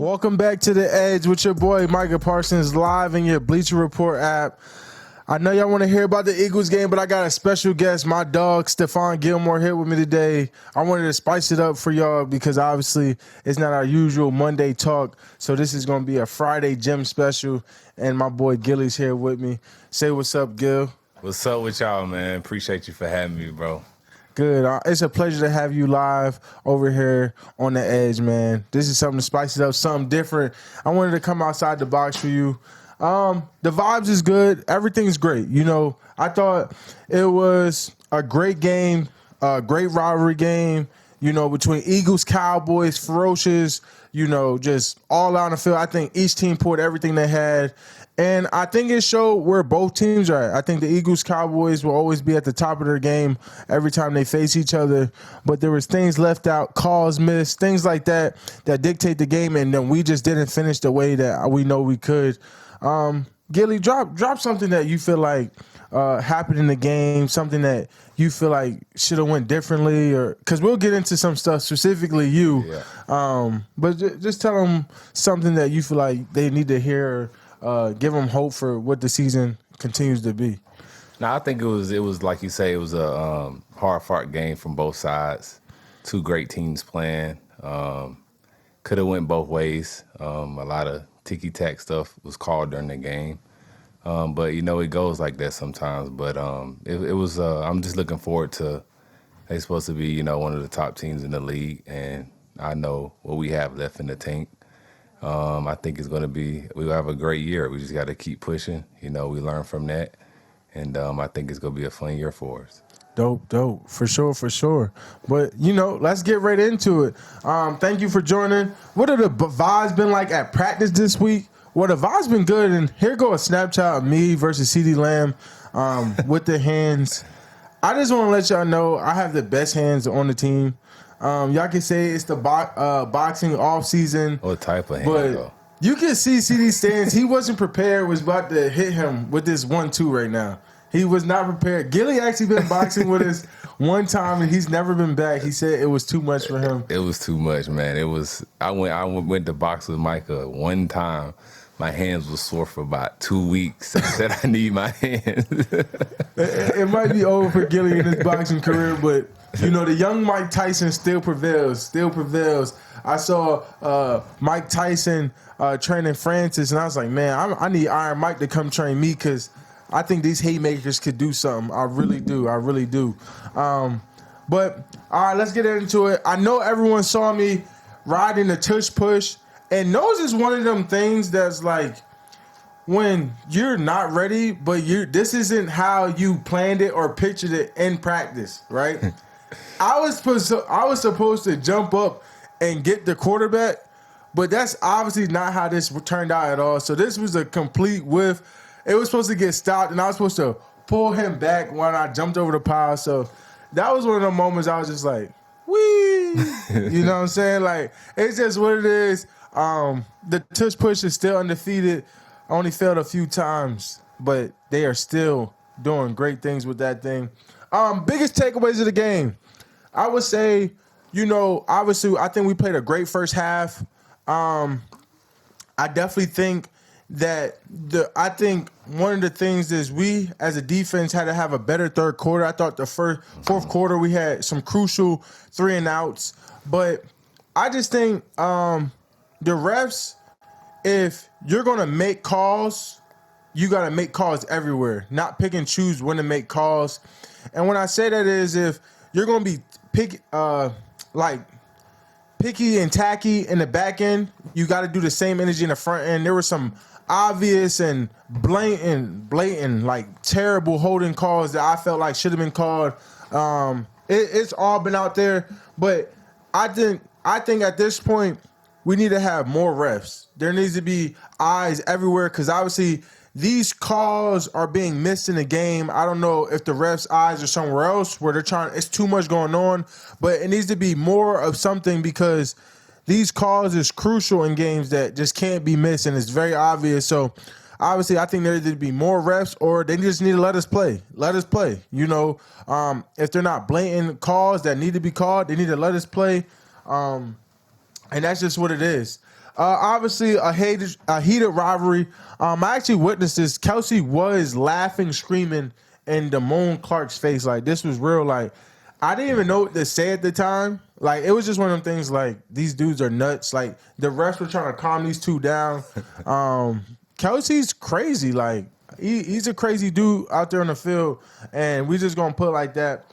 Welcome back to The Edge with your boy Micah Parsons live in your Bleacher Report app. I know y'all want to hear about the Eagles game, but I got a special guest, my dog Stephon Gilmore, here with me today. I wanted to spice it up for y'all because obviously it's not our usual Monday talk, so this is going to be a Friday gym special, and my boy Gilly's here with me. Say what's up, Gil. What's up with y'all, man? Appreciate you for having me, bro. Good. It's a pleasure to have you live over here on The Edge, man. This is something to spice it up, something different. I wanted to come outside the box for you. The vibes is good. Everything's great. You know, I thought it was a great game, a great rivalry game, you know, between Eagles, Cowboys, ferocious, you know, just all out on the field. I think each team poured everything they had. And I think it showed where both teams are at. I think the Eagles, Cowboys will always be at the top of their game every time they face each other. But there was things left out, calls missed, things like that dictate the game. And then we just didn't finish the way that we know we could. Gilly, drop something that you feel like happened in the game, something that you feel like should have went differently, or because we'll get into some stuff specifically you. Yeah. But just tell them something that you feel like they need to hear. Give them hope for what the season continues to be. Now, I think it was like you say, it was a hard-fought game from both sides. Two great teams playing. Could have went both ways. A lot of ticky-tack stuff was called during the game. But, you know, it goes like that sometimes. But it was I'm just looking forward to they're supposed to be, you know, one of the top teams in the league. And I know what we have left in the tank. I think it's going to be, we'll have a great year. We just got to keep pushing. You know, we learn from that. And I think it's going to be a fun year for us. Dope. For sure. But, you know, let's get right into it. Thank you for joining. What have the vibes been like at practice this week? Well, the vibes been good. And here go a Snapchat of me versus CeeDee Lamb with the hands. I just want to let y'all know I have the best hands on the team. Y'all can say it's the boxing off season. What type of hand, but though? You can see CeeDee stance. He wasn't prepared. Was about to hit him with this 1-2 right now. He was not prepared. Gilly actually been boxing with us one time, and he's never been back. He said it was too much for him. It was too much, man. It was. I went to box with Micah one time. My hands were sore for about 2 weeks. I said I need my hands. It might be over for Gilly in his boxing career, but you know the young Mike Tyson still prevails. I saw Mike Tyson training Francis, and I was like, man, I need Iron Mike to come train me because I think these haymakers could do something. I really do. But all right, let's get into it. I know everyone saw me riding the Tush push. And nose is one of them things that's like when you're not ready, but this isn't how you planned it or pictured it in practice, right? I was supposed to jump up and get the quarterback, but that's obviously not how this turned out at all. So this was a complete whiff. It was supposed to get stopped, and I was supposed to pull him back when I jumped over the pile. So that was one of the moments I was just like, whee! You know what I'm saying? Like, it's just what it is. The Tush push is still undefeated. Only failed a few times, but they are still doing great things with that thing. Biggest takeaways of the game. I would say, you know, obviously I think we played a great first half. I definitely think that I think one of the things is we as a defense had to have a better third quarter. I thought the fourth quarter we had some crucial 3-and-outs, but I just think the refs, if you're going to make calls, you got to make calls everywhere, not pick and choose when to make calls. And when I say that is if you're going to be picky and tacky in the back end, you got to do the same energy in the front end. There were some obvious and blatant, like terrible holding calls that I felt like should have been called. It's all been out there, but I think at this point, we need to have more refs. There needs to be eyes everywhere because obviously these calls are being missed in the game. I don't know if the refs' eyes are somewhere else where it's too much going on, but it needs to be more of something because these calls is crucial in games that just can't be missed and it's very obvious. So obviously I think there needs to be more refs or they just need to let us play. You know, if they're not blatant calls that need to be called, they need to let us play. And that's just what it is. Obviously, a heated rivalry. I actually witnessed this. Kelsey was laughing, screaming in Damone Clark's face. Like, this was real. Like, I didn't even know what to say at the time. Like, it was just one of them things like, these dudes are nuts. Like, the refs were trying to calm these two down. Kelsey's crazy. Like, he's a crazy dude out there on the field, and we just going to put it like that.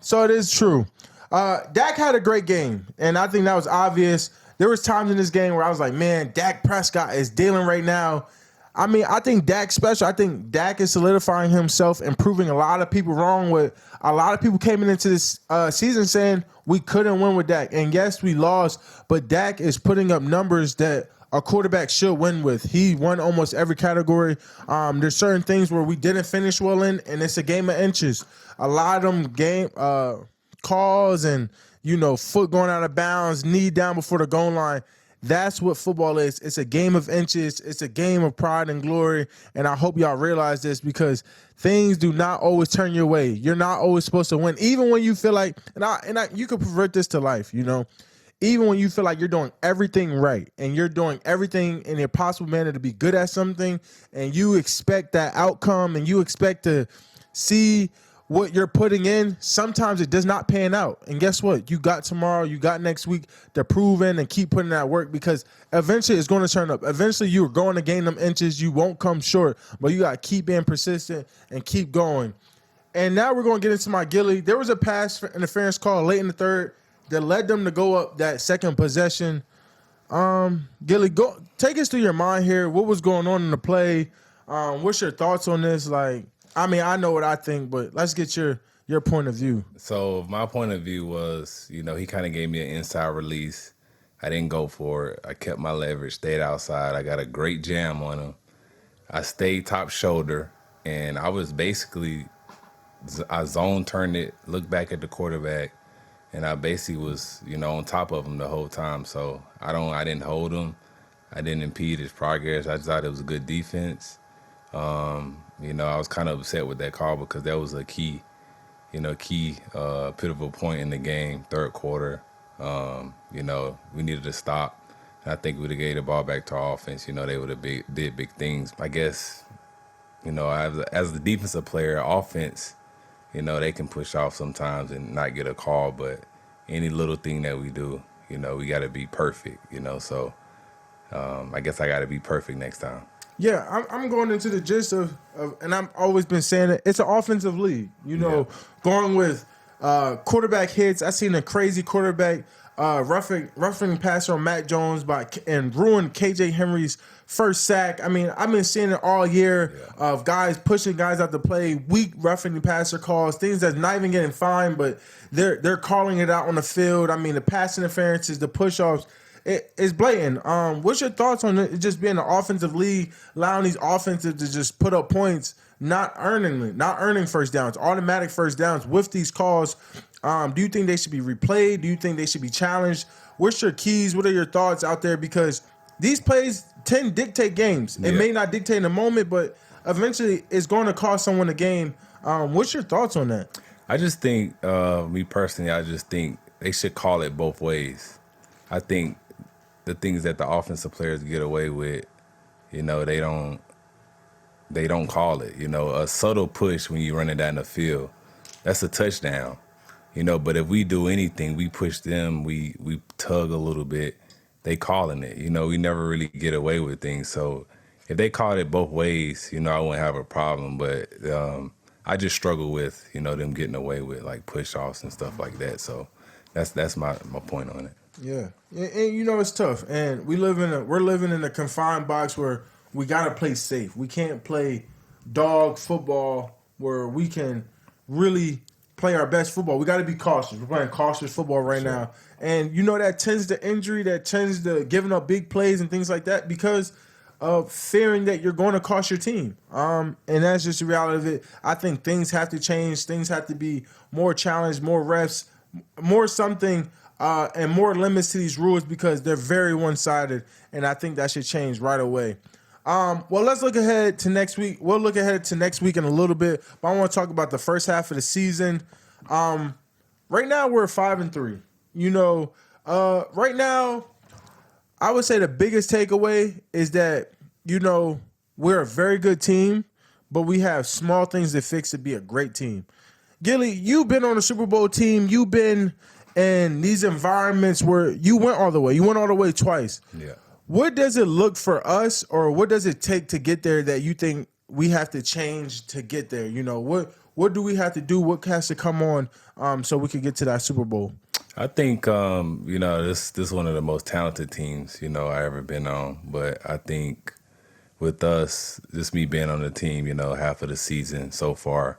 So it is true. Dak had a great game, and I think that was obvious. There was times in this game where I was like, man, Dak Prescott is dealing right now. I mean, I think Dak's special. I think Dak is solidifying himself and proving a lot of people wrong. With a lot of people came into this season saying we couldn't win with Dak. And yes, we lost, but Dak is putting up numbers that a quarterback should win with. He won almost every category. There's certain things where we didn't finish well in, and it's a game of inches. A lot of them game calls and, foot going out of bounds, knee down before the goal line. That's what football is. It's a game of inches. It's a game of pride and glory. And I hope y'all realize this, because things do not always turn your way. You're not always supposed to win. Even when you feel like, you could pervert this to life, even when you feel like you're doing everything right and you're doing everything in a possible manner to be good at something, and you expect that outcome and you expect to see what you're putting in, sometimes it does not pan out. And guess what? You got tomorrow, you got next week to prove in and keep putting that work, because eventually it's going to turn up. Eventually you're going to gain them inches. You won't come short, but you got to keep being persistent and keep going. And now we're going to get into my Gilly. There was a pass interference call late in the third that led them to go up that second possession. Gilly, go take us through your mind here. What was going on in the play? What's your thoughts on this? I know what I think, but let's get your point of view. So my point of view was, he kind of gave me an inside release. I didn't go for it. I kept my leverage, stayed outside. I got a great jam on him. I stayed top shoulder, and I was basically, I zone turned it, looked back at the quarterback, and I basically was, on top of him the whole time. So I didn't hold him. I didn't impede his progress. I just thought it was a good defense. I was kind of upset with that call because that was a key pivotal point in the game, third quarter. We needed to stop. And I think we would have gave the ball back to our offense. They would have did big things. I guess, as the defensive player, offense, they can push off sometimes and not get a call. But any little thing that we do, we got to be perfect, So I guess I got to be perfect next time. Yeah, I'm going into the gist of, and I've always been saying it, it's an offensive league. Going with quarterback hits. I seen a crazy quarterback roughing passer on Mac Jones and ruined KJ Henry's first sack. I mean, I've been seeing it all year of guys pushing guys out to play, weak roughing passer calls, things that's not even getting fined, but they're calling it out on the field. I mean, the pass interferences, the push-offs. It's blatant. What's your thoughts on it just being an offensive league, allowing these offenses to just put up points, not earning first downs, automatic first downs with these calls? Do you think they should be replayed? Do you think they should be challenged? What's your keys? What are your thoughts out there? Because these plays tend to dictate games. It may not dictate in the moment, but eventually it's going to cost someone a game. What's your thoughts on that? I just think, me personally, I just think they should call it both ways. I think the things that the offensive players get away with, they don't call it. A subtle push when you're running down the field, that's a touchdown. But if we do anything, we push them, we tug a little bit, they calling it. We never really get away with things. So if they called it both ways, I wouldn't have a problem. But I just struggle with, them getting away with like push-offs and stuff like that. So that's my point on it. Yeah, and it's tough, and we're living in a confined box where we gotta play safe. We can't play dog football where we can really play our best football. We got to be cautious. We're playing cautious football right now, and that tends to injury, that tends to giving up big plays and things like that because of fearing that you're going to cost your team. And that's just the reality of it. I think things have to change. Things have to be more challenged, more refs, more something. And more limits to these rules because they're very one-sided, and I think that should change right away. Well, let's look ahead to next week. We'll look ahead to next week in a little bit, but I want to talk about the first half of the season. Right now we're 5-3. Right now I would say the biggest takeaway is that, we're a very good team, but we have small things to fix to be a great team. Gilly, you've been on a Super Bowl team. You've been in these environments where you went all the way. You went all the way twice. Yeah. What does it look for us, or what does it take to get there that you think we have to change to get there? What do we have to do? What has to come on so we can get to that Super Bowl? I think this is one of the most talented teams I ever been on. But I think with us, just me being on the team, half of the season so far,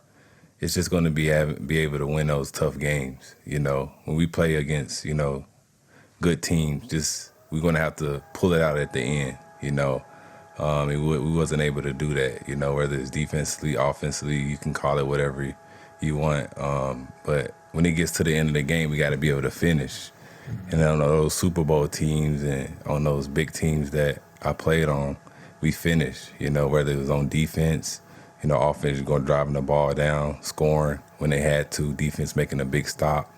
it's just going to be able to win those tough games. When we play against good teams, we're going to have to pull it out at the end. We wasn't able to do that. Whether it's defensively, offensively, you can call it whatever you want. But when it gets to the end of the game, we got to be able to finish. And on those Super Bowl teams and on those big teams that I played on, we finished. Whether it was on defense, offense going driving the ball down, scoring when they had to, defense making a big stop.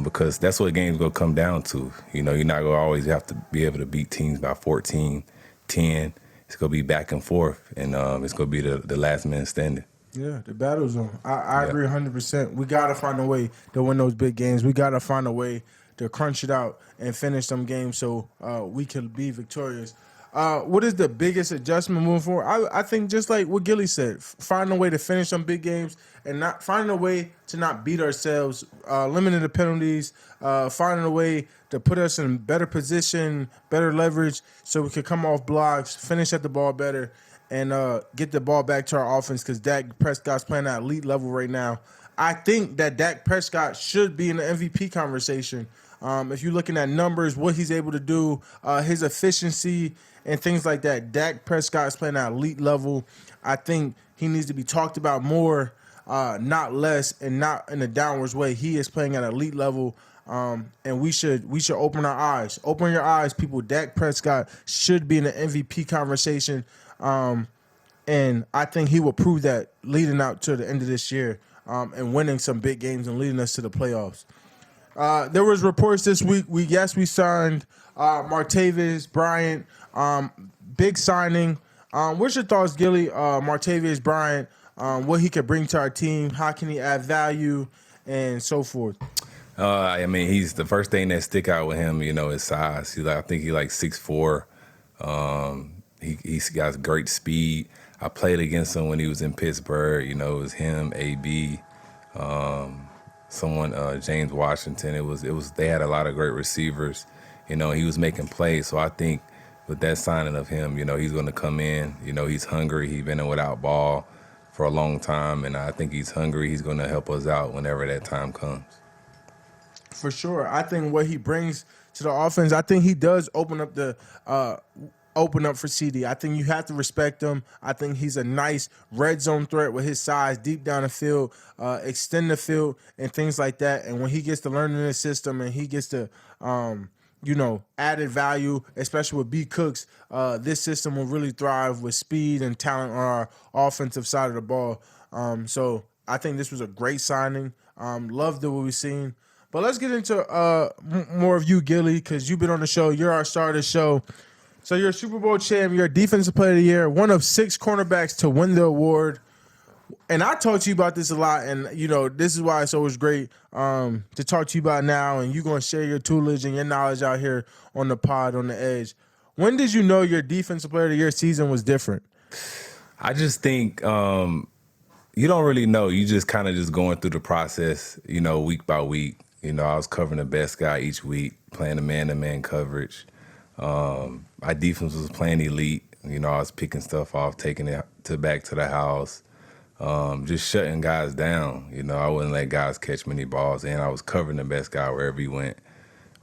Because that's what games going to come down to. You're not going to always have to be able to beat teams by 14, 10. It's going to be back and forth, and it's going to be the last man standing. Yeah, the battle zone. I agree 100%. We got to find a way to win those big games. We got to find a way to crunch it out and finish some games so we can be victorious. What is the biggest adjustment moving forward? I think just like what Gilly said, finding a way to finish some big games and not finding a way to not beat ourselves, limiting the penalties, finding a way to put us in better position, better leverage so we can come off blocks, finish at the ball better, and get the ball back to our offense because Dak Prescott's playing at elite level right now. I think that Dak Prescott should be in the MVP conversation. If you're looking at numbers, what he's able to do, his efficiency and things like that, Dak Prescott is playing at elite level. I think he needs to be talked about more, not less, and not in a downwards way. He is playing at elite level, and we should open our eyes. Open your eyes, people. Dak Prescott should be in the MVP conversation, and I think he will prove that leading out to the end of this year and winning some big games and leading us to the playoffs. There was reports this week. We signed Martavius, Bryant, big signing. What's your thoughts, Gilly? Martavius, Bryant, what he could bring to our team, how can he add value, and so forth. He's the first thing that stick out with him, his size. I think he's like 6'4". He's got great speed. I played against him when he was in Pittsburgh. It was him, AB. James Washington. It was. They had a lot of great receivers. He was making plays. So I think with that signing of him, he's going to come in. He's hungry. He's been in without ball for a long time, and I think he's hungry. He's going to help us out whenever that time comes. For sure, I think what he brings to the offense, I think he does open up for CD. I think you have to respect him. I think he's a nice red zone threat with his size, deep down the field, extend the field, and things like that. And when he gets to learn in the system and he gets to, added value, especially with B. Cooks, this system will really thrive with speed and talent on our offensive side of the ball. So I think this was a great signing. Loved what we've seen. But let's get into more of you, Gilly, because you've been on the show. You're our star of the show. So you're a Super Bowl champ. You're a Defensive Player of the Year, one of 6 cornerbacks to win the award. And I talk to you about this a lot, and, this is why it's always great to talk to you about now, and you're going to share your tutelage and your knowledge out here on the pod, on the edge. When did you know your Defensive Player of the Year season was different? I just think you don't really know. You just kind of just going through the process, week by week. I was covering the best guy each week, playing the man-to-man coverage. My defense was playing elite. I was picking stuff off, taking it back to the house, just shutting guys down. I wouldn't let guys catch many balls, and I was covering the best guy wherever he went,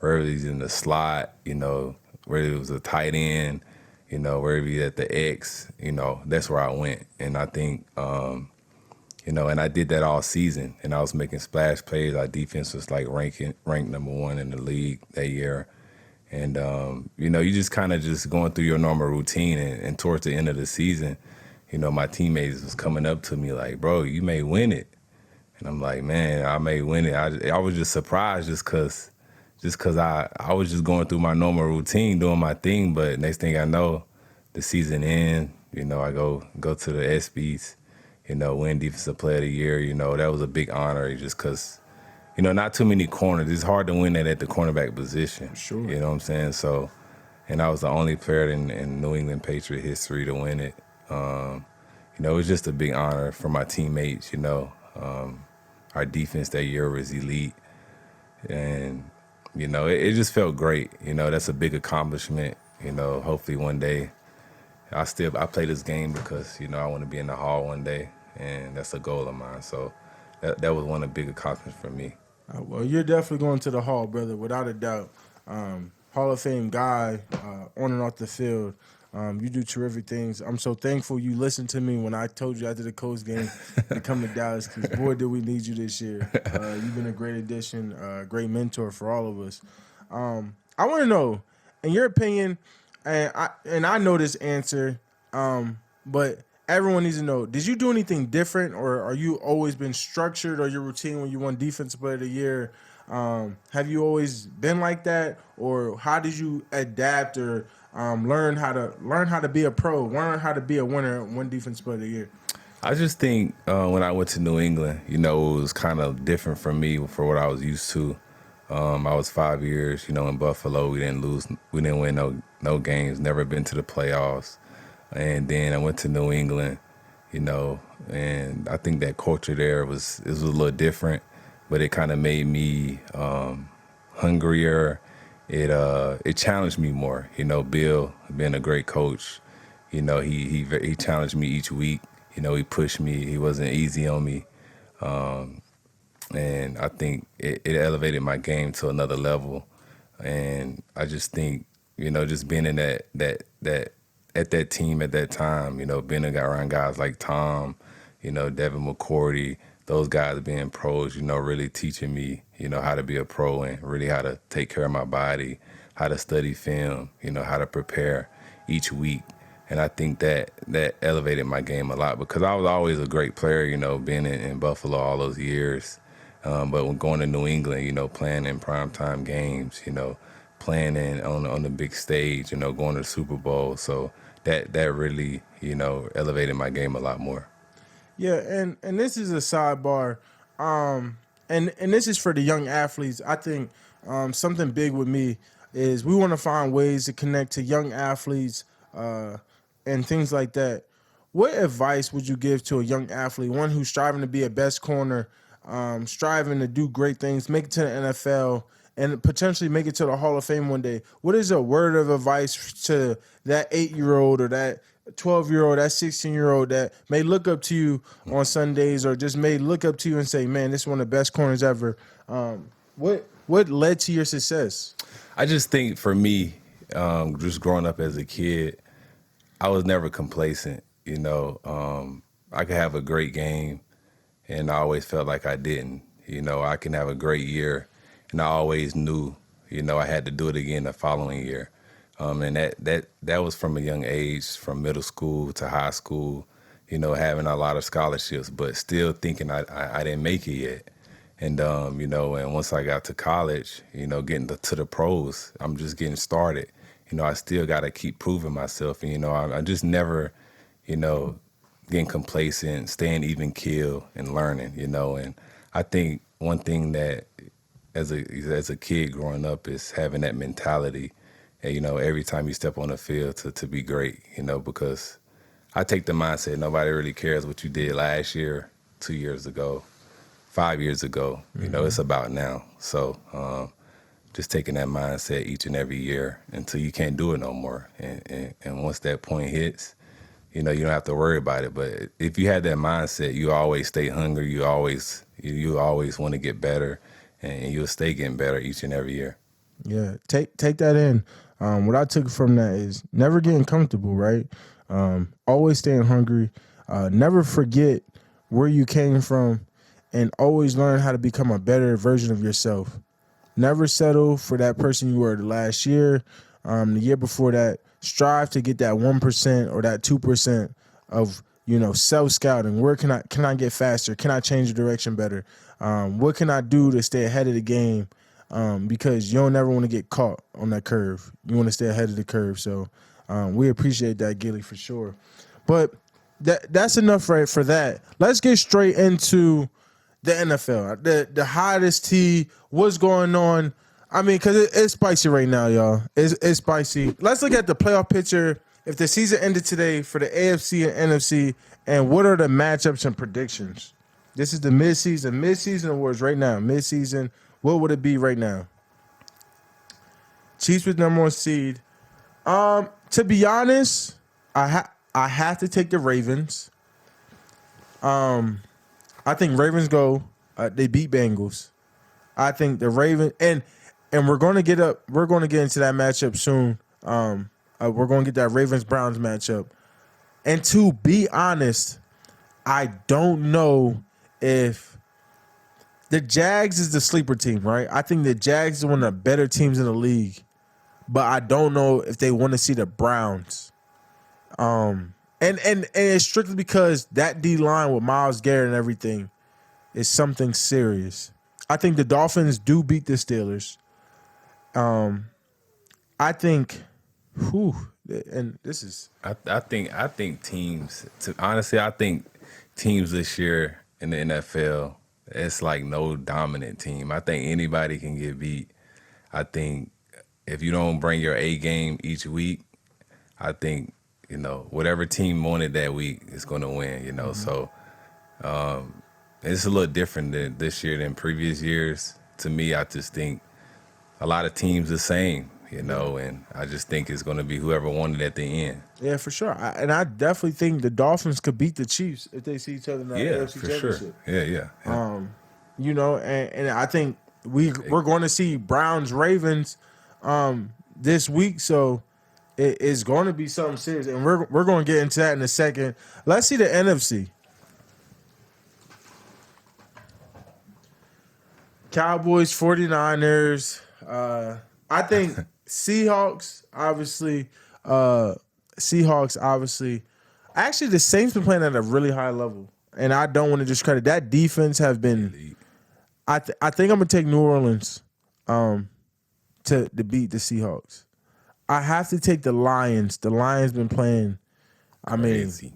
wherever he's in the slot, whether it was a tight end, wherever he's at the X, that's where I went. And I think, and I did that all season, and I was making splash plays. Our defense was ranked number 1 in the league that year. And, you just kind of just going through your normal routine. And towards the end of the season, my teammates was coming up to me like, bro, you may win it. And I'm like, man, I may win it. I was just surprised just because, just because I was just going through my normal routine, doing my thing. But next thing I know, the season ends. I go to the ESPYs, win Defensive Player of the Year. That was a big honor just because, not too many corners. It's hard to win that at the cornerback position. Sure. You know what I'm saying? So, and I was the only player in New England Patriot history to win it. It was just a big honor for my teammates. Our defense that year was elite. And, it just felt great. That's a big accomplishment. Hopefully one day I play this game because, I want to be in the Hall one day, and that's a goal of mine. So that was one of the big accomplishments for me. Well, you're definitely going to the Hall, brother, without a doubt. Hall of Fame guy, on and off the field. You do terrific things. I'm so thankful you listened to me when I told you after the Colts game to come to Dallas because, boy, did we need you this year. You've been a great addition, great mentor for all of us. I want to know, in your opinion, and I know this answer, but everyone needs to know, did you do anything different, or are you always been structured, or your routine when you won Defensive Player of the Year? Have you always been like that, or how did you adapt or learn how to be a pro, learn how to be a winner, win Defensive Player of the Year? I just think when I went to New England, it was kind of different for me for what I was used to. I was 5 years, in Buffalo. We didn't win no games, never been to the playoffs. And then I went to New England, and I think that culture there was a little different, but it kind of made me hungrier. It challenged me more. Bill, being a great coach, he challenged me each week. He pushed me. He wasn't easy on me. And I think it elevated my game to another level. And I just think, just being in that at that team at that time, being around guys like Tom, Devin McCourty, those guys being pros, really teaching me, how to be a pro and really how to take care of my body, how to study film, how to prepare each week. And I think that elevated my game a lot because I was always a great player, being in Buffalo all those years. But when going to New England, playing in primetime games, playing on the big stage, going to the Super Bowl. So that really, elevated my game a lot more. Yeah, and this is a sidebar, and this is for the young athletes. I think something big with me is we want to find ways to connect to young athletes and things like that. What advice would you give to a young athlete, one who's striving to be a best corner, striving to do great things, make it to the NFL, and potentially make it to the Hall of Fame one day? What is a word of advice to that 8-year-old or that 12-year-old, that 16-year-old that may look up to you on Sundays or just may look up to you and say, man, this is one of the best corners ever? What led to your success? I just think for me, just growing up as a kid, I was never complacent. I could have a great game, and I always felt like I didn't. I can have a great year, and I always knew, I had to do it again the following year. And that was from a young age, from middle school to high school, having a lot of scholarships, but still thinking I didn't make it yet. And, and once I got to college, getting to the pros, I'm just getting started. I still got to keep proving myself. And, I just never, getting complacent, staying even keel and learning, And I think one thing that as a kid growing up is having that mentality, and, every time you step on the field to be great, because I take the mindset nobody really cares what you did last year, 2 years ago, 5 years ago. It's about now. So just taking that mindset each and every year until you can't do it no more. And once that point hits, you don't have to worry about it. But if you had that mindset, you always stay hungry. You always want to get better, and you'll stay getting better each and every year. Yeah, take that in. What I took from that is never getting comfortable, right? Always staying hungry. Never forget where you came from, and always learn how to become a better version of yourself. Never settle for that person you were the last year, the year before that. Strive to get that 1% or that 2% of self-scouting. Where can I get faster? Can I change the direction better? What can I do to stay ahead of the game? because you don't ever want to get caught on that curve. You want to stay ahead of the curve. So we appreciate that, Gilly, for sure. But that's enough for that. Let's get straight into the NFL. The hottest tea, what's going on. I mean, because it's spicy right now, y'all. It's spicy. Let's look at the playoff picture. If the season ended today for the AFC and NFC, and what are the matchups and predictions? This is the midseason awards right now. Midseason, what would it be right now? Chiefs with number 1 seed. To be honest, I have to take the Ravens. I think Ravens go. They beat Bengals. I think the Ravens and we're going to get up. We're going to get into that matchup soon. We're going to get that Ravens-Browns matchup. And to be honest, I don't know if the Jags is the sleeper team, right? I think the Jags is one of the better teams in the league. But I don't know if they want to see the Browns. And it's strictly because that D-line with Myles Garrett and everything is something serious. I think the Dolphins do beat the Steelers. I think... and this is. I think teams. Honestly, I think teams this year in the NFL, it's like no dominant team. I think anybody can get beat. I think if you don't bring your A game each week, I think whatever team wanted that week is going to win. Mm-hmm. So it's a little different this year than previous years. To me, I just think a lot of teams the same. And I just think it's going to be whoever won it at the end. Yeah, for sure. I definitely think the Dolphins could beat the Chiefs if they see each other in the AFC Championship. Sure. Yeah. And I think we're going to see Browns-Ravens this week, so it's going to be something serious. And we're going to get into that in a second. Let's see the NFC. Cowboys, 49ers. I think Seahawks, obviously. Actually, the Saints been playing at a really high level, and I don't want to discredit that defense. Have been. I think I'm gonna take New Orleans, to beat the Seahawks. I have to take the Lions. The Lions been playing. Crazy.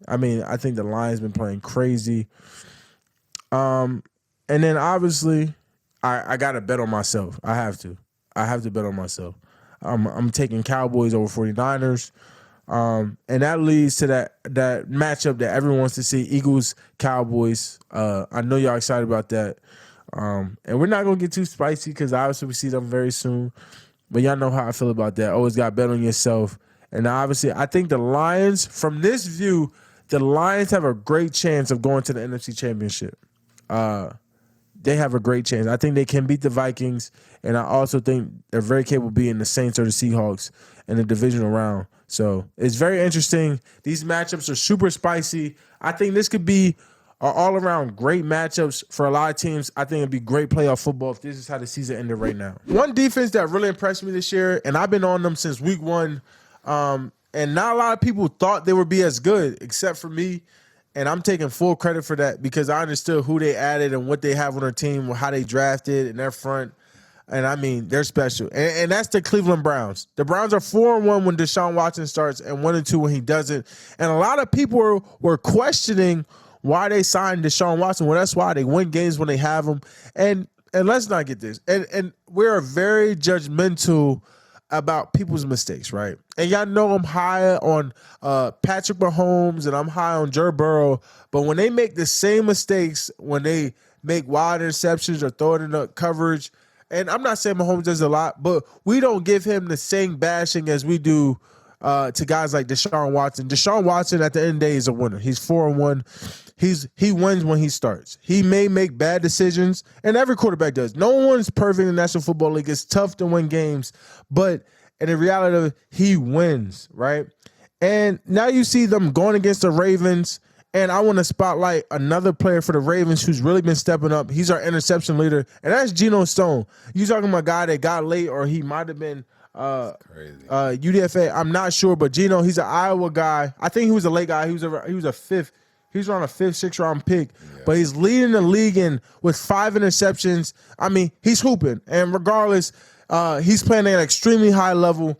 I think the Lions been playing crazy. And then obviously, I gotta bet on myself. I have to bet on myself. I'm taking Cowboys over 49ers. And that leads to that matchup that everyone wants to see, Eagles, Cowboys. I know y'all excited about that. And we're not going to get too spicy because obviously we see them very soon. But y'all know how I feel about that. Always got to bet on yourself. And obviously I think the Lions, from this view, the Lions have a great chance of going to the NFC Championship. They have a great chance. I think they can beat the Vikings, and I also think they're very capable of beating the Saints or the Seahawks in the divisional round. So it's very interesting. These matchups are super spicy. I think this could be all-around great matchups for a lot of teams. I think it'd be great playoff football if this is how the season ended right now. One defense that really impressed me this year, and I've been on them since week one, and not a lot of people thought they would be as good, except for me. And I'm taking full credit for that because I understood who they added and what they have on their team, how they drafted in their front. And they're special. And that's the Cleveland Browns. The Browns are 4-1 when Deshaun Watson starts and 1-2 when he doesn't. And a lot of people were questioning why they signed Deshaun Watson. Well, that's why they win games when they have him. And let's not get this. And we're very judgmental about people's mistakes, right? And y'all know I'm high on Patrick Mahomes and I'm high on Joe Burrow, but when they make the same mistakes, when they make wild interceptions or throw it in the coverage, and I'm not saying Mahomes does a lot, but we don't give him the same bashing as we do to guys like Deshaun Watson. Deshaun Watson, at the end of the day, is a winner. He's 4-1. He wins when he starts. He may make bad decisions, and every quarterback does. No one's perfect in the National Football League. It's tough to win games, but in the reality of it, he wins, right? And now you see them going against the Ravens, and I want to spotlight another player for the Ravens who's really been stepping up. He's our interception leader, and that's Geno Stone. You talking about a guy that got late, or he might have been UDFA. I'm not sure, but Geno, he's an Iowa guy. I think he was a late guy. He was a fifth. He's on a 5th, 6th round pick, but he's leading the league in with 5 interceptions. I mean, he's hooping, and regardless, he's playing at an extremely high level.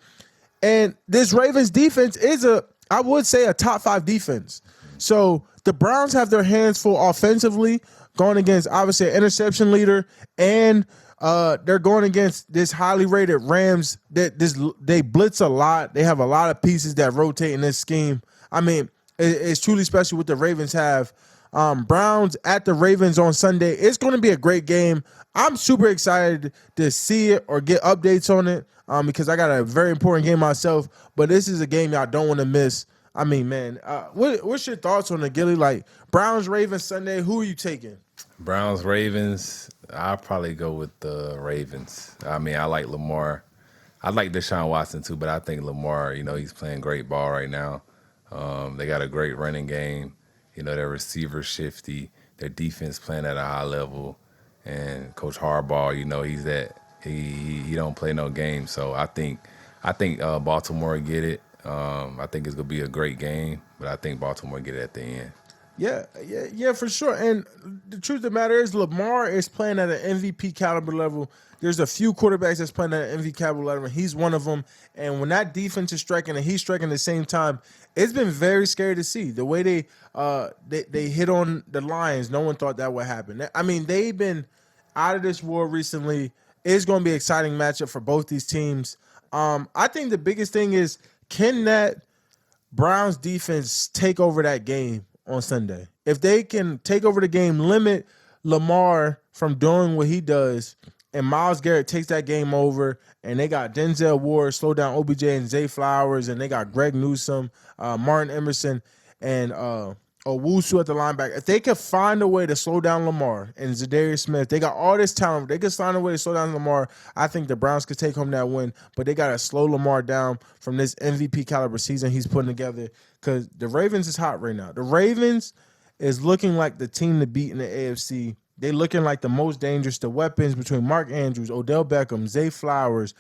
And this Ravens defense is I would say, a top 5 defense. So the Browns have their hands full offensively, going against obviously an interception leader, and they're going against this highly rated Rams. They blitz a lot. They have a lot of pieces that rotate in this scheme. I mean, it's truly special what the Ravens have. Browns at the Ravens on Sunday. It's going to be a great game. I'm super excited to see it or get updates on it because I got a very important game myself. But this is a game y'all don't want to miss. I mean, man, what's your thoughts on the Gilly? Like, Browns, Ravens Sunday, who are you taking? Browns, Ravens, I'll probably go with the Ravens. I mean, I like Lamar. I like Deshaun Watson too, but I think Lamar, he's playing great ball right now. They got a great running game. Their receivers shifty. Their defense playing at a high level. And Coach Harbaugh, he's he don't play no games. So I think Baltimore get it. I think it's gonna be a great game, but I think Baltimore get it at the end. Yeah, for sure. And the truth of the matter is, Lamar is playing at an MVP caliber level. There's a few quarterbacks that's playing at an MVP caliber level, and he's one of them. And when that defense is striking and he's striking at the same time, it's been very scary to see the way they hit on the Lions. No one thought that would happen. I mean, they've been out of this war recently. It's going to be an exciting matchup for both these teams. I think the biggest thing is, can that Browns defense take over that game on Sunday? If they can take over the game, limit Lamar from doing what he does, and Myles Garrett takes that game over, and they got Denzel Ward, slow down OBJ and Zay Flowers, and they got Greg Newsome, Martin Emerson, and Owusu at the linebacker. If they could find a way to slow down Lamar and Zadarius Smith, they got all this talent. They could find a way to slow down Lamar. I think the Browns could take home that win, but they got to slow Lamar down from this MVP caliber season he's putting together, because the Ravens is hot right now. The Ravens is looking like the team to beat in the AFC. They looking like the most dangerous. The weapons between Mark Andrews, Odell Beckham, Zay Flowers.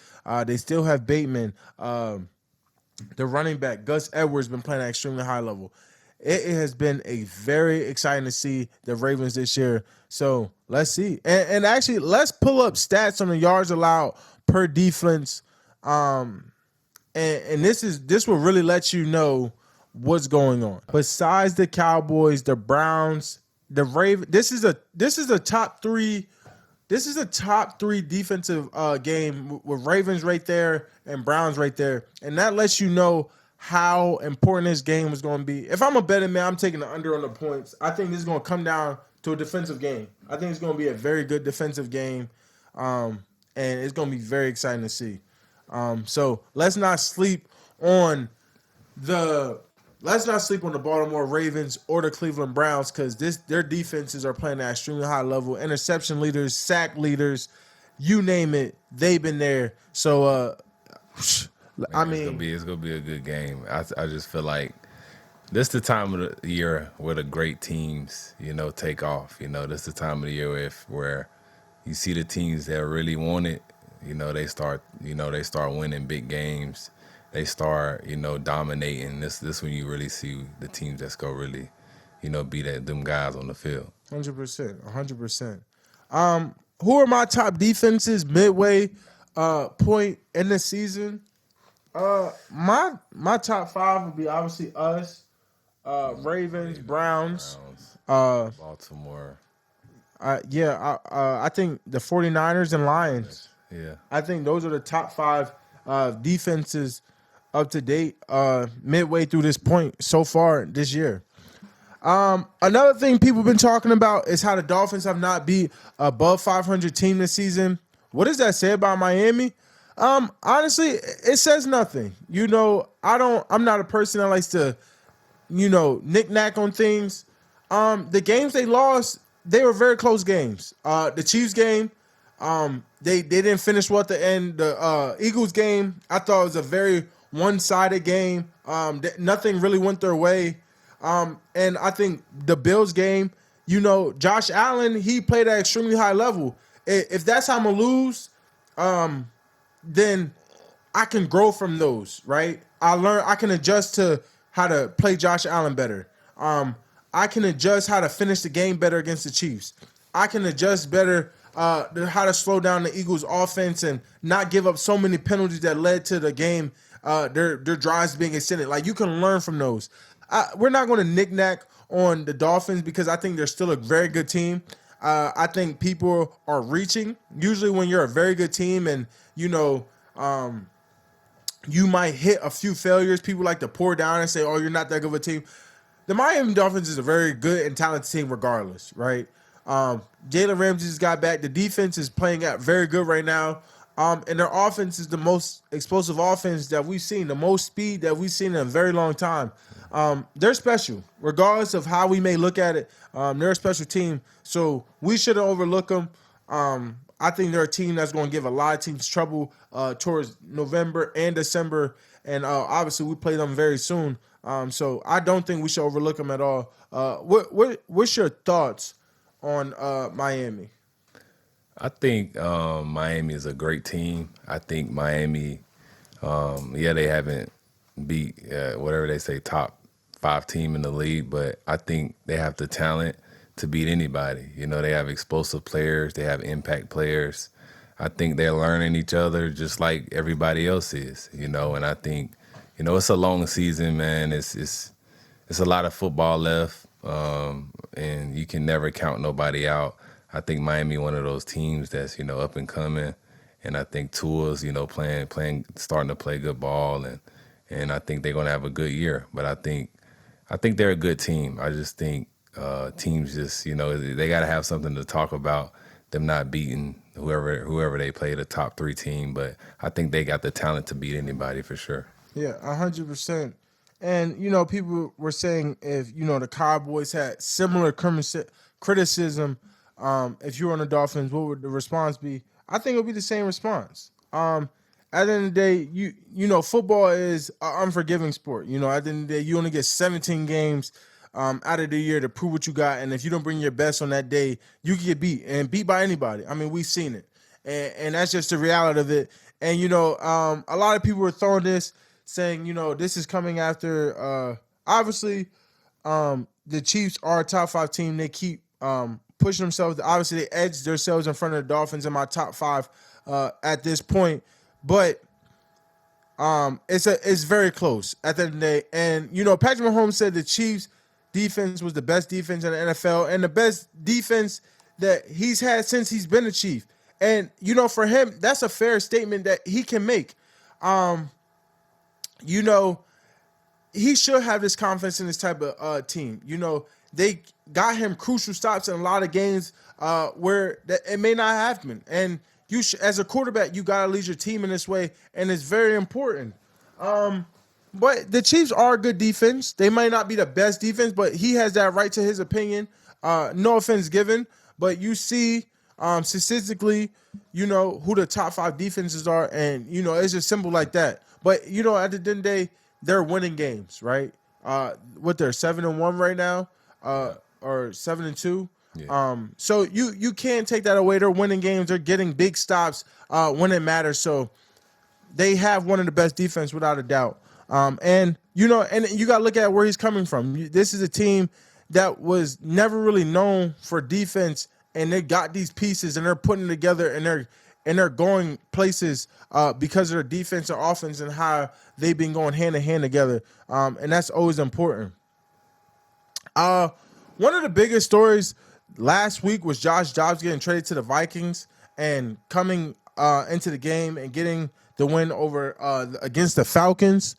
They still have Bateman. The running back, Gus Edwards, been playing at an extremely high level. It has been a very exciting to see the Ravens this year. So let's see. And actually, let's pull up stats on the yards allowed per defense. And this will really let you know what's going on. Besides the Cowboys, the Browns, the Ravens, this is a top three. This is a top 3 defensive game with Ravens right there and Browns right there, and that lets you know how important this game is going to be. If I'm a betting man, I'm taking the under on the points. I think this is going to come down to a defensive game. I think it's going to be a very good defensive game, and it's going to be very exciting to see. So let's not sleep on the Baltimore Ravens or the Cleveland Browns, because their defenses are playing at an extremely high level. Interception leaders, sack leaders, you name it, they've been there. So, I mean, it's gonna be a good game. I just feel like this is the time of the year where the great teams, take off. This is the time of the year where you see the teams that really want it. They start winning big games. They start, dominating. This when you really see the teams that's gonna really, be them guys on the field. 100%. Who are my top defenses midway point in the season? My top 5 would be obviously us, Ravens, Browns, Baltimore. I think the 49ers and Lions. Yeah. I think those are the top 5 defenses up to date midway through this point so far this year. Another thing people have been talking about is how the Dolphins have not beat above 500 team this season. What does that say about Miami? Honestly, it says nothing. I'm not a person that likes to, knick-knack on things. The games they lost, they were very close games. The Chiefs game, they didn't finish well at the end. The Eagles game, I thought it was a very one-sided game. Nothing really went their way. And I think the Bills game, Josh Allen, he played at an extremely high level. If that's how I'm going to lose, then I can grow from those, right? I can adjust to how to play Josh Allen better. I can adjust how to finish the game better against the Chiefs. I can adjust better how to slow down the Eagles' offense and not give up so many penalties that led to the game, their drives being extended. Like, you can learn from those. We're not going to knick-knack on the Dolphins because I think they're still a very good team. I think people are reaching. Usually when you're a very good team and, you might hit a few failures, people like to pour down and say, oh, you're not that good of a team. The Miami Dolphins is a very good and talented team regardless, right? Jalen Ramsey just got back. The defense is playing out very good right now. And their offense is the most explosive offense that we've seen, the most speed that we've seen in a very long time. They're special. Regardless of how we may look at it, they're a special team. So we shouldn't overlook them. I think they're a team that's going to give a lot of teams trouble towards November and December. And obviously we play them very soon. So I don't think we should overlook them at all. What's your thoughts on Miami? I think Miami is a great team. I think Miami, they haven't beat whatever they say top 5 team in the league, but I think they have the talent to beat anybody. They have explosive players. They have impact players. I think they're learning each other just like everybody else is, and I think, it's a long season, man. It's a lot of football left, and you can never count nobody out. I think Miami one of those teams that's, up and coming, and I think Tua's, playing, starting to play good ball, and I think they're gonna have a good year. But I think they're a good team. I just think teams just, they got to have something to talk about. Them not beating whoever they play, the top 3 team, but I think they got the talent to beat anybody for sure. Yeah, 100%. And people were saying if the Cowboys had similar criticism, if you were on the Dolphins, what would the response be? I think it would be the same response. At the end of the day, football is an unforgiving sport. At the end of the day, you only get 17 games out of the year to prove what you got, and if you don't bring your best on that day, you can get beat and beat by anybody. I mean, we've seen it, and that's just the reality of it. And a lot of people were throwing this, saying this is coming after. Obviously, the Chiefs are a top 5 team. They keep pushing themselves. Obviously, they edged themselves in front of the Dolphins in my top 5 at this point, but it's very close at the end of the day. And Patrick Mahomes said the Chiefs defense was the best defense in the NFL and the best defense that he's had since he's been a Chief. And for him, that's a fair statement that he can make. He should have this confidence in this type of team. They got him crucial stops in a lot of games where it may not have been. And as a quarterback, you got to lead your team in this way, and it's very important. But the Chiefs are a good defense. They might not be the best defense, but he has that right to his opinion. No offense given, but you see statistically, who the top 5 defenses are, and, it's just simple like that. But, at the end of the day, they're winning games, right? They're 7-1 right now, or 7-2. Yeah. So you can't take that away. They're winning games. They're getting big stops when it matters. So they have one of the best defense without a doubt. And you got to look at where he's coming from. This is a team that was never really known for defense, and they got these pieces and they're putting it together, and they're going places because of their defense and offense and how they've been going hand in hand together. And that's always important. One of the biggest stories last week was Josh Dobbs getting traded to the Vikings and coming into the game and getting the win over against the Falcons.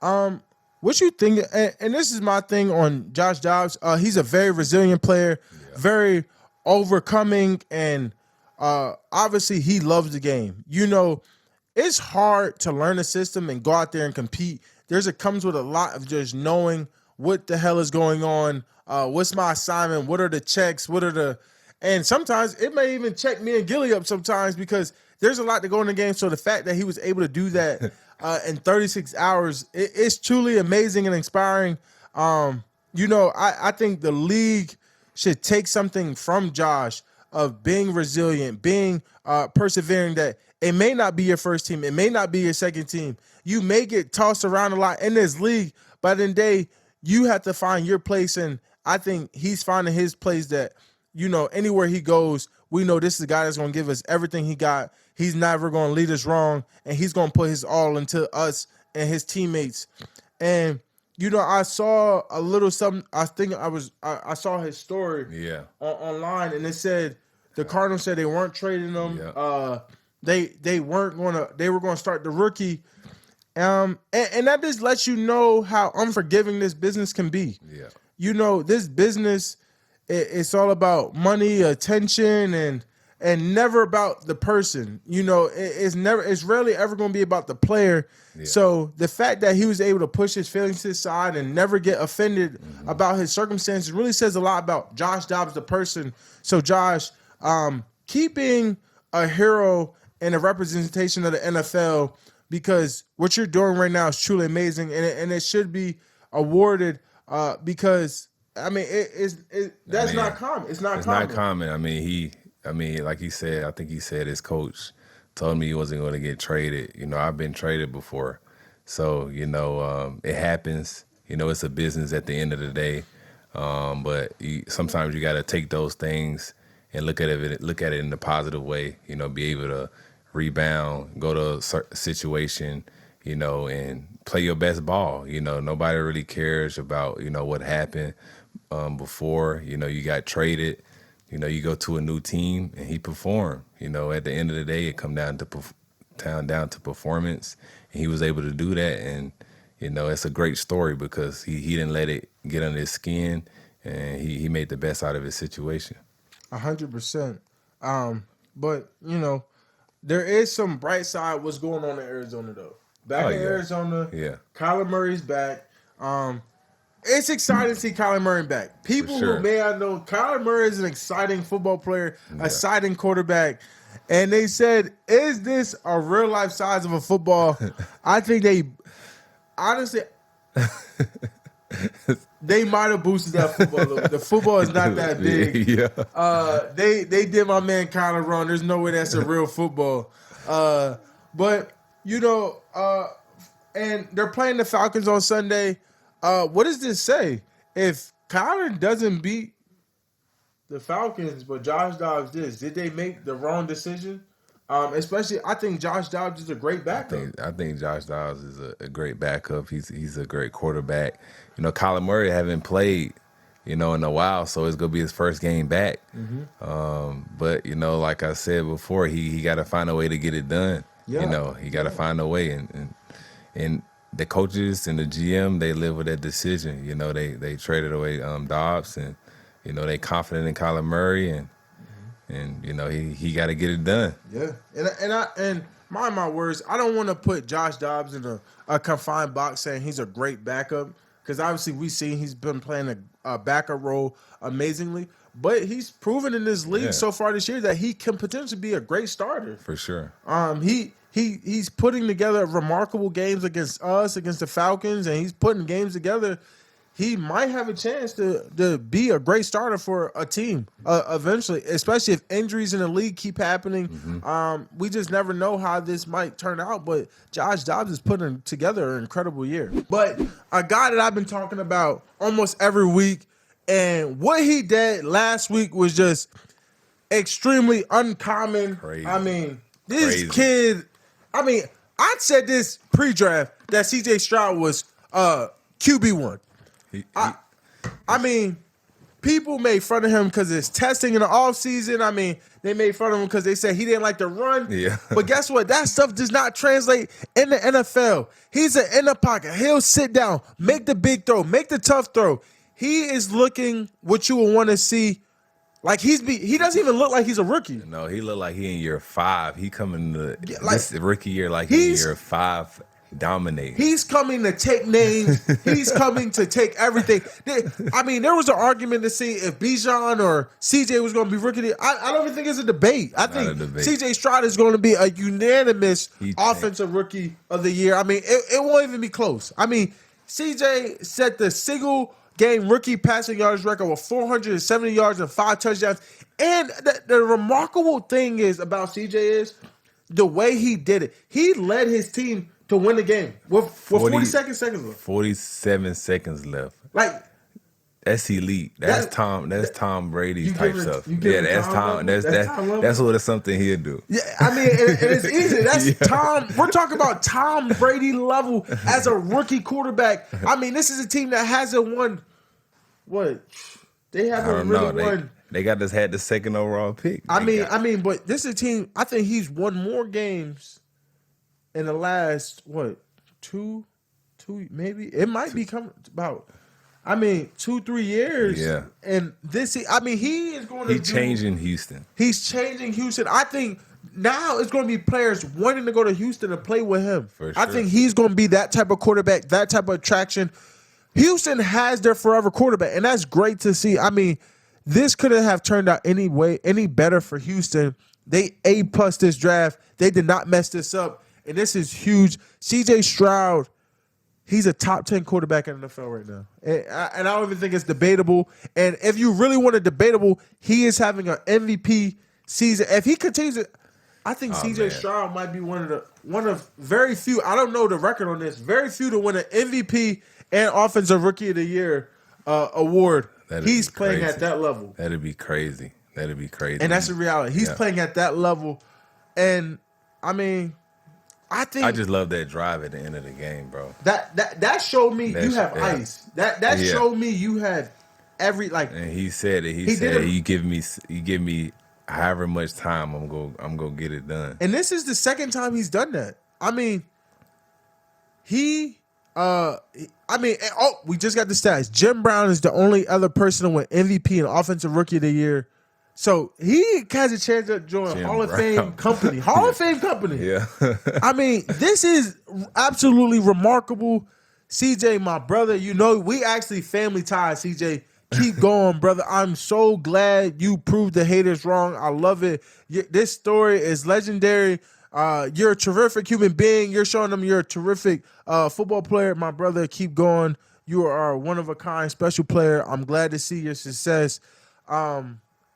What you think? And this is my thing on Josh Dobbs. He's a very resilient player, very overcoming, and obviously he loves the game. It's hard to learn a system and go out there and compete. It comes with a lot of just knowing what the hell is going on. What's my assignment? What are the checks? And sometimes it may even check me and Gilly up sometimes because there's a lot to go in the game. So the fact that he was able to do that in 36 hours, it's truly amazing and inspiring. I think the league should take something from Josh of being resilient, being persevering, that it may not be your first team. It may not be your second team. You may get tossed around a lot in this league, but in the day, you have to find your place. And I think he's finding his place that, anywhere he goes, we know this is a guy that's going to give us everything he got. He's never going to lead us wrong, and he's going to put his all into us and his teammates. And, I saw a little something. I think I saw his story online, and it said the Cardinals said they weren't trading him. Yeah. They weren't they were going to start the rookie. And that just lets you know how unforgiving this business can be. Yeah. This business, it's all about money, attention, and never about the person. It's rarely ever going to be about the player. Yeah. So the fact that he was able to push his feelings to the side and never get offended about his circumstances really says a lot about Josh Dobbs, the person. So Josh, keeping a hero and a representation of the NFL, because what you're doing right now is truly amazing, and it should be awarded because that's not common. It's not common. I mean, like he said, I think he said his coach told me he wasn't going to get traded. I've been traded before, so it happens. It's a business at the end of the day, but sometimes you got to take those things and look at it in a positive way. Be able to rebound, go to a situation, and play your best ball. Nobody really cares about, what happened before. You got traded. You go to a new team and he performed. At the end of the day, it come down to performance, and he was able to do that. And it's a great story because he didn't let it get under his skin, and he made the best out of his situation. 100%. But there is some bright side what's going on in Arizona though. Arizona, Kyler Murray's back. It's exciting to see Kyler Murray back. People who may not know, Kyler Murray is an exciting football player, exciting quarterback. And they said, is this a real life size of a football? I think they, honestly, they might have boosted that football. The football is not that big. Yeah. They did my man Kyler wrong. There's no way that's a real football. But, and they're playing the Falcons on Sunday. What does this say? If Kyler doesn't beat the Falcons, but Josh Dobbs did they make the wrong decision? Especially, I think Josh Dobbs is a great backup. I think Josh Dobbs is a great backup. He's a great quarterback. Kyler Murray haven't played, in a while, so it's gonna be his first game back. Mm-hmm. But like I said before, he got to find a way to get it done. Yeah. He got to find a way, and the coaches and the GM, they live with that decision. They traded away Dobbs, and they confident in Kyler Murray, and he got to get it done. Yeah, and mind my words, I don't want to put Josh Dobbs in a confined box saying he's a great backup, because obviously we see he's been playing a backup role amazingly, but he's proven in this league so far this year that he can potentially be a great starter. For sure. He's putting together remarkable games against us, against the Falcons, and he's putting games together. He might have a chance to be a great starter for a team eventually, especially if injuries in the league keep happening. Mm-hmm. We just never know how this might turn out, but Josh Dobbs is putting together an incredible year. But a guy that I've been talking about almost every week, and what he did last week was just extremely uncommon. Crazy. This kid... I said this pre-draft that C.J. Stroud was QB1. People made fun of him because it's testing in the offseason. They made fun of him because they said he didn't like to run. Yeah. But guess what? That stuff does not translate in the NFL. He's in the pocket. He'll sit down, make the big throw, make the tough throw. He is looking what you would want to see. Like he doesn't even look like he's a rookie. No, he look like he in year 5. He coming to this rookie year like he's in year 5, dominating. He's coming to take names. He's coming to take everything. There was an argument to see if Bijan or CJ was going to be rookie. I don't even think it's a debate. I think CJ Stroud is going to be a unanimous offensive rookie of the year. It won't even be close. CJ set the single game rookie passing yards record with 470 yards and 5 touchdowns. And the remarkable thing is about CJ is the way he did it. He led his team to win the game with 47 seconds left. 47 seconds left. That's elite. That's Tom Brady's type stuff. Yeah, That's Tom. That's what it's something he'll do. Yeah, I mean, and it's easy. That's Tom. We're talking about Tom Brady level as a rookie quarterback. I mean, this is a team that hasn't won. What? They haven't really won. They had the second overall pick. I mean, but this is a team. I think he's won more games in the last two, maybe it might be coming about. 2-3 years. Yeah. And he is going to He's changing Houston. He's changing Houston. I think now it's going to be players wanting to go to Houston to play with him. For sure. I think he's going to be that type of quarterback, that type of attraction. Houston has their forever quarterback, and that's great to see. I mean, this couldn't have turned out any better for Houston. They A+ this draft. They did not mess this up, and this is huge. CJ Stroud, he's a top 10 quarterback in the NFL right now. And I don't even think it's debatable. And if you really want it debatable, he is having an MVP season. If he continues it, I think CJ Stroud might be one of very few, I don't know the record on this, very few to win an MVP and Offensive Rookie of the Year award. He's playing at that level. That'd be crazy. And that's the reality. He's playing at that level. And, I mean, I just love that drive at the end of the game, bro. That showed me you have ice. That showed me you have And he said it. He said you give me however much time, I'm gonna get it done. And this is the second time he's done that. I mean, we just got the stats. Jim Brown is the only other person to win MVP and Offensive Rookie of the Year. So he has a chance to join Hall of Fame company. Hall of Fame company. Yeah. I mean, this is absolutely remarkable. CJ, my brother, we actually family ties, CJ. Keep going, brother. I'm so glad you proved the haters wrong. I love it. This story is legendary. You're a terrific human being. You're showing them you're a terrific football player. My brother, keep going. You are a one-of-a-kind special player. I'm glad to see your success.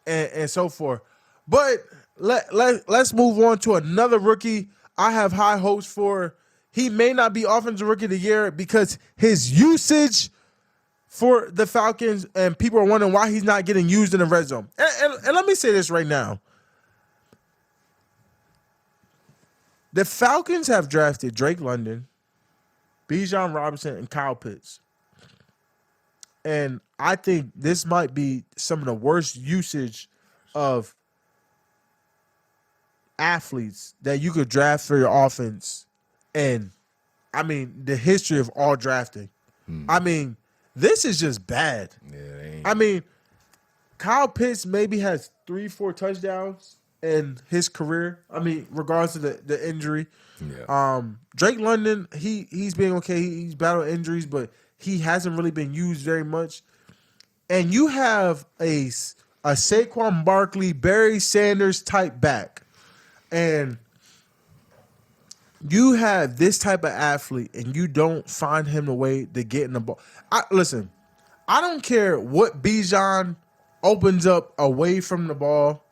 And so forth. But let's move on to another rookie I have high hopes for. He may not be Offensive Rookie of the Year because his usage for the Falcons, and people are wondering why he's not getting used in the red zone. And let me say this right now. The Falcons have drafted Drake London, Bijan Robinson, and Kyle Pitts. And I think this might be some of the worst usage of athletes that you could draft for your offense. And, the history of all drafting. This is just bad. Yeah, Kyle Pitts maybe has 3-4 touchdowns in his career. Regardless of the injury. Yeah. Drake London, he's been okay. He's battled injuries, but he hasn't really been used very much. And you have a Saquon Barkley, Barry Sanders type back. And you have this type of athlete and you don't find him a way to get in the ball. Listen, I don't care what Bijan opens up away from the ball.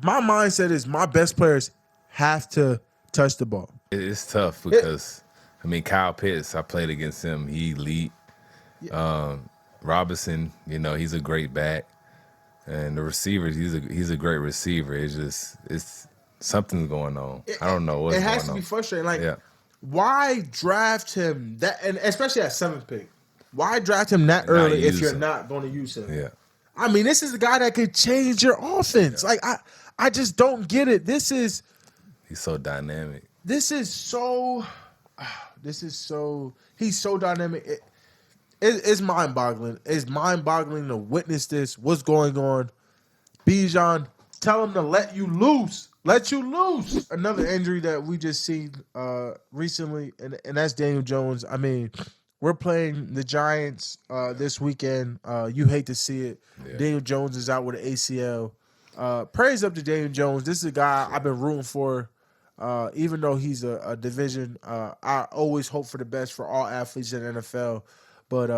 My mindset is my best players have to touch the ball. It's tough because, Kyle Pitts, I played against him. He elite. Yeah. Robinson, he's a great back. And the receivers, he's a great receiver. It's something's going on. I don't know what's going on. It has to be frustrating. Why draft him that, and especially at 7th pick? Why draft him that early if you're not going to use him? Yeah. This is the guy that could change your offense. Yeah. I just don't get it. He's so dynamic. He's so dynamic. It's mind-boggling. It's mind-boggling to witness this. What's going on? Bijan, tell him to let you loose. Let you loose. Another injury that we just seen recently, and that's Daniel Jones. We're playing the Giants this weekend. You hate to see it. Yeah. Daniel Jones is out with an ACL. Praise up to Daniel Jones. This is a guy I've been rooting for. Even though he's a division, I always hope for the best for all athletes in the NFL. But,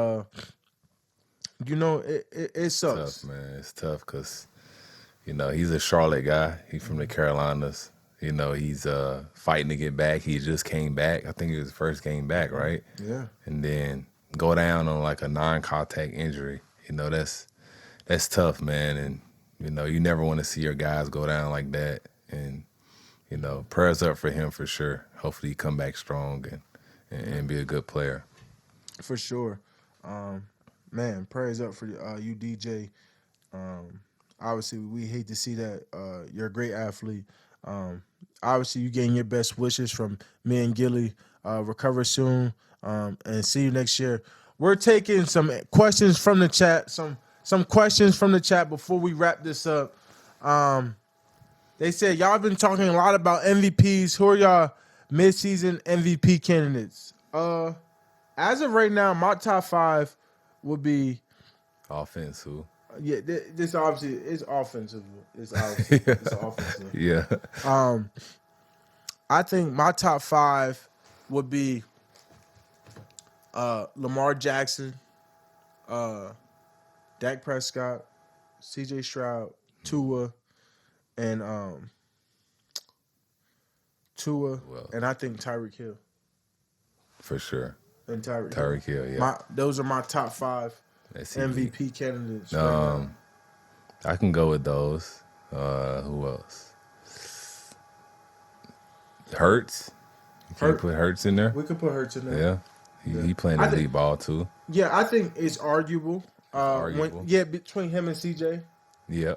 it sucks. It's tough, man. It's tough because, he's a Charlotte guy. He's from the Carolinas. He's fighting to get back. He just came back. I think it was his first game back, right? Yeah. And then, go down on like a non-contact injury, that's tough, man. And you never want to see your guys go down like that. And prayers up for him for sure. Hopefully he come back strong and be a good player. For sure. Man, prayers up for you, DJ. Obviously, we hate to see that. You're a great athlete. Obviously, you getting your best wishes from me and Gilly. Recover soon, and see you next year. We're taking some questions from the chat. Some questions from the chat before we wrap this up. They said y'all been talking a lot about MVPs. Who are y'all midseason MVP candidates? As of right now, my top 5 would be offense. Who? Yeah, this obviously is offensive. It's obviously it's offensive. Yeah. I think my top 5 would be Lamar Jackson, Dak Prescott, CJ Stroud, Tua, and and I think Tyreek Hill. For sure. And Tyreek Hill, yeah. Those are my top 5 MVP candidates. Right now. I can go with those. Who else? Hurts. Can you put Hurts in there? We could put Hurts in there. Yeah. He playing elite ball too. Yeah, I think it's arguable. Between him and CJ. Yeah.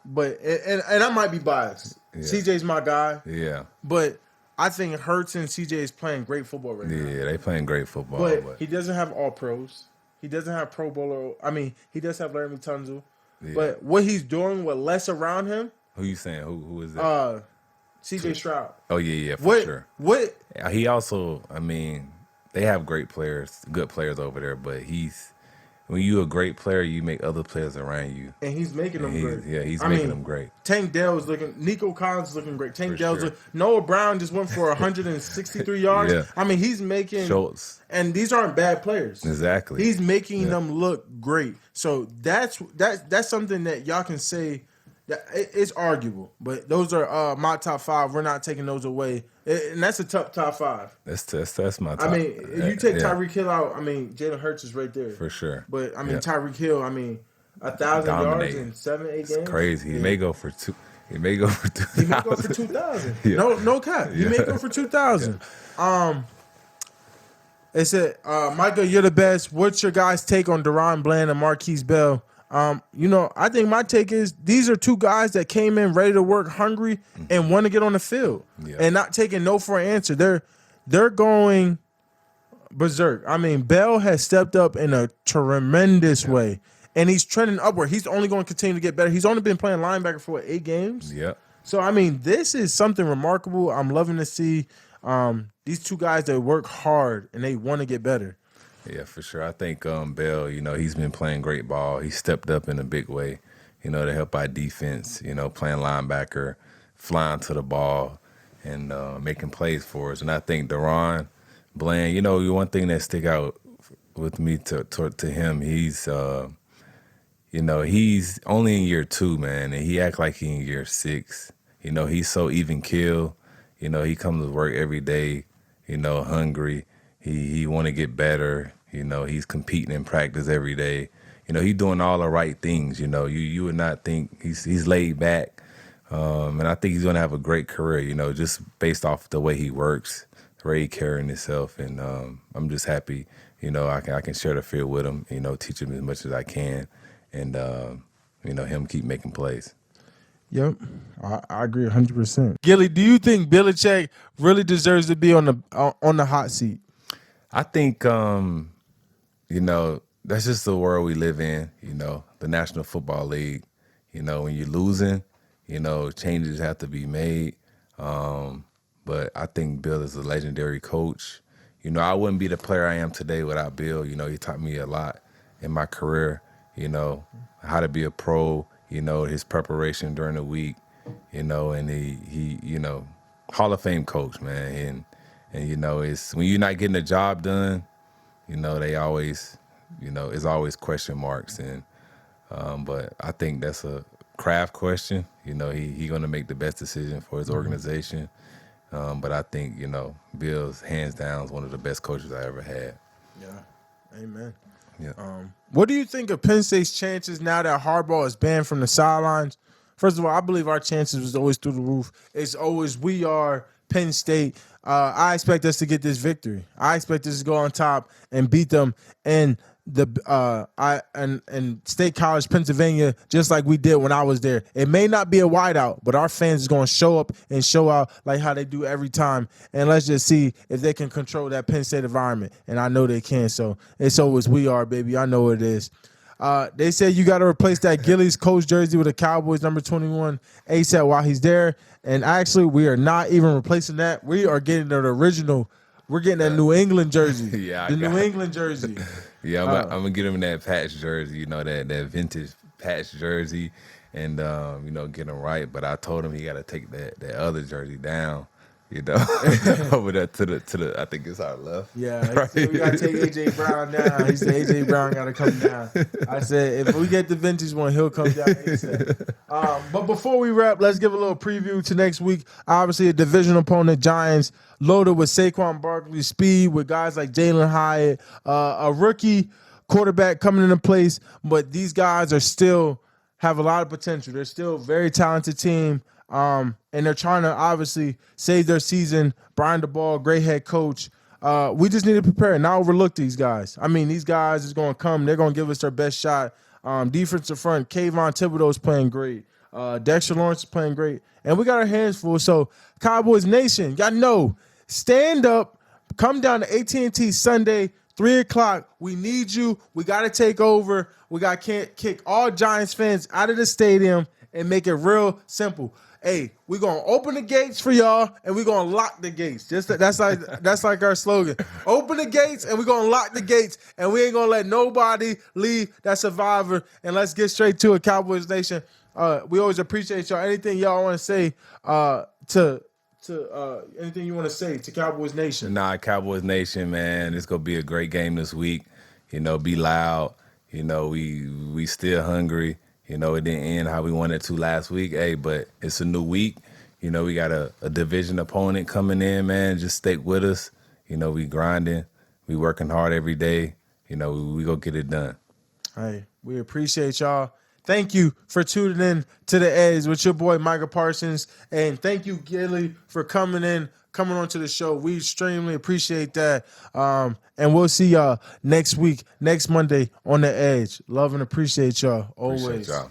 But I might be biased. Yeah. CJ's my guy. Yeah. But I think Hurts and CJ is playing great football right now. Yeah, they playing great football. But he doesn't have all pros. He doesn't have Pro Bowler. I mean, he does have Larry Tunzel. Yeah. But what he's doing with less around him. Who you saying? Who is that? CJ Stroud. Oh, yeah, for sure. What? He also, they have great players, good players over there, but when you a great player, you make other players around you. And he's making them great. Yeah, he's making them great. Tank Dell's looking, Nico Collins is looking great. Tank Dell's Noah Brown just went for 163 yards. Yeah. He's making Schultz. And these aren't bad players. Exactly. He's making them look great. So that's something that y'all can say that it's arguable. But those are my top 5. We're not taking those away. And that's a top 5. That's my top. If you take Tyreek Hill out, Jalen Hurts is right there. For sure. But, Tyreek Hill, 1,000 yards in 7-8 games. It's crazy. He may go for 2. He may go for 2,000. He may go for 2,000. Yeah. No cap. He may go for 2,000. Yeah. It said, Micah, you're the best. What's your guys' take on Deron Bland and Marquise Bell? I think my take is these are 2 guys that came in ready to work, hungry, and want to get on the field, and not taking no for an answer. They're going berserk. Bell has stepped up in a tremendous way, and he's trending upward. He's only going to continue to get better. He's only been playing linebacker for 8 games. Yeah. So this is something remarkable. I'm loving to see these 2 guys that work hard and they want to get better. Yeah, for sure. I think Bell, he's been playing great ball. He stepped up in a big way, to help our defense, playing linebacker, flying to the ball, and making plays for us. And I think Deron Bland, one thing that stick out with me to him, he's, he's only in year 2, man, and he act like he in year 6. He's so even keel. He comes to work every day, hungry. He want to get better. He's competing in practice every day. He's doing all the right things. You would not think he's laid back. And I think he's going to have a great career, just based off the way he works, the way he carrying himself. And I'm just happy, I can share the field with him, teach him as much as I can. And, him keep making plays. Yep, I agree 100%. Gilly, do you think Belichick really deserves to be on the hot seat? I think, that's just the world we live in, the National Football League. When you're losing, changes have to be made. But I think Bill is a legendary coach. I wouldn't be the player I am today without Bill. He taught me a lot in my career, how to be a pro, his preparation during the week, and he Hall of Fame coach, man. And it's when you're not getting the job done, they always, it's always question marks. And but I think that's a craft question. He gonna make the best decision for his organization. But I think Bill's hands down is one of the best coaches I ever had. Yeah. Amen. Yeah. What do you think of Penn State's chances now that Harbaugh is banned from the sidelines? First of all, I believe our chances was always through the roof. It's always we are Penn State. I expect us to get this victory. I expect us to go on top and beat them in the State College, Pennsylvania, just like we did when I was there. It may not be a whiteout, but our fans is going to show up and show out like how they do every time. And let's just see if they can control that Penn State environment. And I know they can. So it's always we are, baby. I know it is. They said you got to replace that Gillies coach jersey with a Cowboys number 21 ASAP while he's there. And actually, we are not even replacing that. We are getting the original. We're getting that New England jersey. Yeah, New England jersey. Yeah, I'm gonna get him that patch jersey. You know, that vintage patch jersey, and get him right. But I told him he got to take that other jersey down. You know, over there to the I think it's our left. Yeah, right? We gotta take AJ Brown down. He said AJ Brown gotta come down. I said if we get the vintage one, he'll come down. But before we wrap, let's give a little preview to next week. Obviously, a division opponent, Giants, loaded with Saquon Barkley speed, with guys like Jalen Hyatt, a rookie quarterback coming into place. But these guys are still have a lot of potential. They're still a very talented team. And they're trying to obviously save their season. Brian DeBall, great head coach. We just need to prepare and not overlook these guys. I mean, these guys is going to come. They're going to give us their best shot. Defensive front, Kayvon Thibodeau is playing great. Dexter Lawrence is playing great. And we got our hands full. So, Cowboys Nation, y'all know, stand up. Come down to AT&T Sunday, 3 o'clock. We need you. We got to take over. We got to kick all Giants fans out of the stadium and make it real simple. Hey, we're going to open the gates for y'all, and we're going to lock the gates. That's like our slogan. Open the gates, and we're going to lock the gates, and we ain't going to let nobody leave that survivor. And let's get straight to it, Cowboys Nation. We always appreciate y'all. Anything y'all want to say anything you want to say to Cowboys Nation? Nah, Cowboys Nation, man, it's going to be a great game this week. You know, be loud. You know, we still hungry. You know, it didn't end how we wanted to last week. Hey, but it's a new week. You know, we got a division opponent coming in, man. Just stick with us. You know, we grinding. We working hard every day. You know, we go get it done. Hey, we appreciate y'all. Thank you for tuning in to The Edge with your boy, Micah Parsons. And thank you, Gilly, for coming on to the show. We extremely appreciate that. And we'll see y'all next week, next Monday on The Edge. Love and appreciate y'all always. Appreciate y'all.